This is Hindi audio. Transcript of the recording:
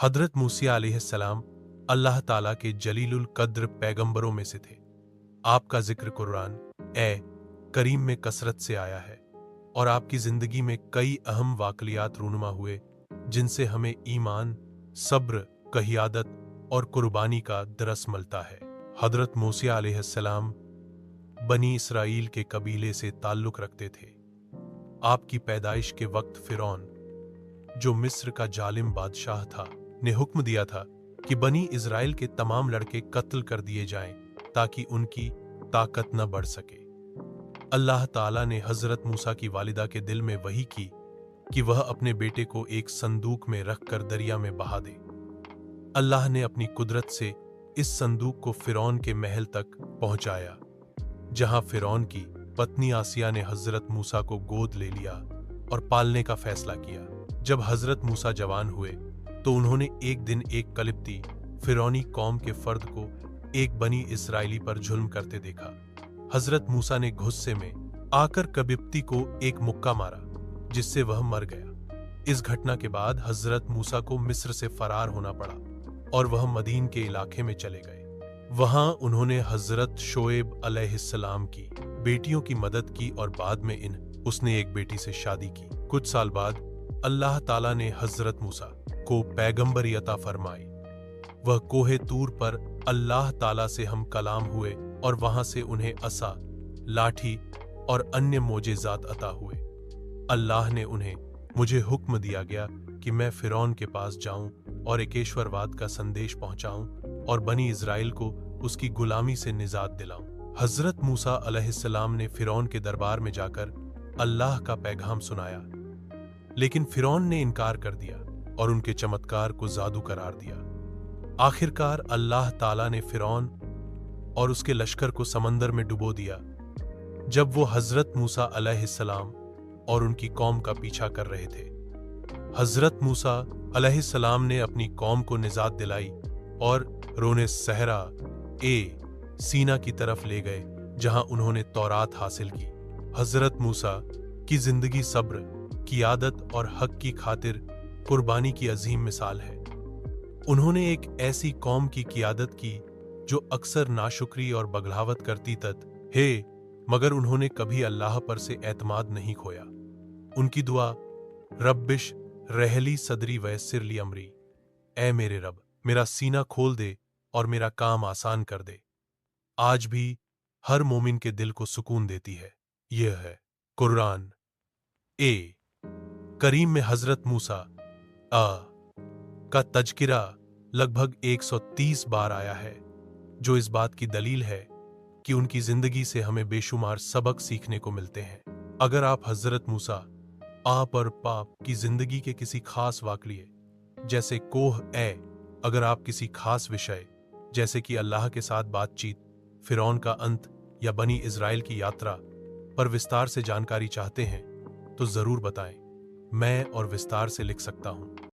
हजरत मूसा अलैहिस्सलाम अल्लाह ताला के जलीलुल कद्र पैगंबरों में से थे। आपका जिक्र कुरान करीम में कसरत से आया है और आपकी जिंदगी में कई अहम वाकलियात रूनुमा हुए जिनसे हमें ईमान, सब्र, क़ियादत और कुर्बानी का दरस मिलता है। हजरत मूसा अलैहिस्सलाम बनी इसराइल के कबीले से ताल्लुक रखते थे। आपकी पैदाइश के वक्त फिरौन, जो मिस्र का जालिम बादशाह था, ने हुक्म दिया था कि बनी इज़राइल के तमाम लड़के कत्ल कर दिए जाएं ताकि उनकी ताकत न बढ़ सके। अल्लाह ताला ने हजरत मूसा की वालिदा के दिल में वही की कि वह अपने बेटे को एक संदूक में रखकर दरिया में बहा दे। अल्लाह ने अपनी कुदरत से इस संदूक को फिरौन के महल तक पहुंचाया, जहां फिरौन की पत्नी आसिया ने हजरत मूसा को गोद ले लिया और पालने का फैसला किया। जब हजरत मूसा जवान हुए तो उन्होंने एक दिन एक कलिप्ती फिरौनी कौम के फर्द को एक बनी इसराइली पर जुल्म करते देखा। हजरत मूसा ने गुस्से में आकर कबिप्ती को एक मुक्का मारा, जिससे वह मर गया। इस घटना के बाद हजरत मूसा को मिस्र से फरार होना पड़ा और वह मदीन के इलाके में चले गए। वहां उन्होंने हजरत शोएब अलैहिस्सलाम की बेटियों की मदद की और बाद में उसने एक बेटी से शादी की। कुछ साल बाद अल्लाह ताला ने हजरत मूसा को पैगंबरी अता फरमाई। वह कोहे तूर पर अल्लाह ताला से हम कलाम हुए और वहां से उन्हें असा, लाठी और अन्य मोजेज़ात अता हुए। अल्लाह ने उन्हें मुझे हुक्म दिया गया कि मैं फिरौन के पास जाऊं और एकेश्वरवाद का संदेश पहुंचाऊं और बनी इज़राइल को उसकी गुलामी से निजात दिलाऊं। हजरत मूसा अलैहिस्सलाम ने फिरौन के दरबार में जाकर अल्लाह का पैगाम सुनाया, लेकिन फिरौन ने इनकार कर दिया और उनके चमत्कार को जादू करार दिया। आखिरकार अल्लाह ताला ने फिरौन और उसके लश्कर को समंदर में डुबो दिया। जब वो हजरत मूसा अलैहिस्सलाम और उनकी कौम का पीछा कर रहे थे, हजरत मूसा अलैहिस्सलाम ने अपनी कौम को निजात दिलाई और रोने सहरा सीना की तरफ ले गए, जहां उन्होंने तौरात हासिल की। हजरत मूसा की जिंदगी सब्र, क़ियादत और हक की खातिर कुर्बानी की अजीम मिसाल है। उन्होंने एक ऐसी कौम की क़ियादत की जो अक्सर नाशुक्री और बगलावत करती मगर उन्होंने कभी अल्लाह पर से एतमाद नहीं खोया। उनकी दुआ, रब्बिश रहली सदरी वयस्सिर ली अमरी, ऐ मेरे रब, मेरा सीना खोल दे और मेरा काम आसान कर दे, आज भी हर मोमिन के दिल को सुकून देती है। यह है कुरान करीम में हजरत मूसा का तज़किरा लगभग 130 बार आया है, जो इस बात की दलील है कि उनकी जिंदगी से हमें बेशुमार सबक सीखने को मिलते हैं। अगर आप हजरत मूसा आप और पाप की जिंदगी के किसी खास वाकये जैसे अगर आप किसी खास विषय जैसे कि अल्लाह के साथ बातचीत, फिरौन का अंत या बनी इज़राइल की यात्रा पर विस्तार से जानकारी चाहते हैं तो जरूर बताएं। मैं और विस्तार से लिख सकता हूं।